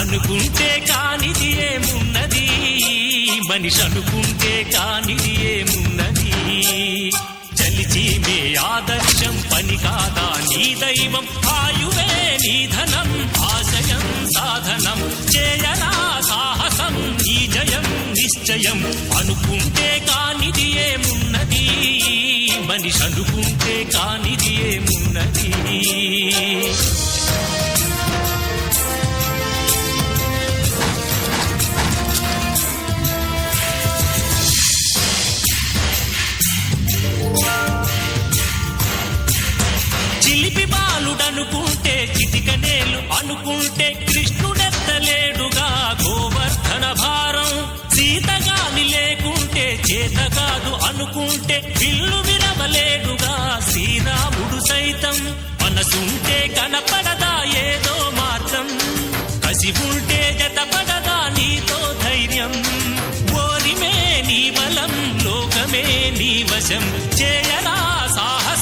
అనుకుంటే కానిది ఏమున్నది, మనిషి అనుకుంటే కానిది ఏమున్నది. చలిచి మే ఆదర్శం పని కాదా నీ దైవం, ఆయువే నీ ధనం ఆశయం సాధనం. చేయరా సాహసం నీ జయం నిశ్చయం. అనుకుంటే కానిది ఏమున్నది, మనిషి అనుకుంటే కానిది ఏమున్నది. చిలిపి బాలుడనుకుంటే చిటికనేలు అనుకుంటే కృష్ణుడెత్తలేడుగా గోవర్ధన భారం. సీతగాని లేకుంటే చేత కాదు అనుకుంటే విల్లు విరవలేడుగా శ్రీరాముడు సైతం. మనసుంటే కనపడదా ఏదో మార్గం, కసి ఉంటే జతపడదా నీతో ధైర్యం. ఓరిమే నీ బలం లోకమే నీ వశం, చేయరా సాహసం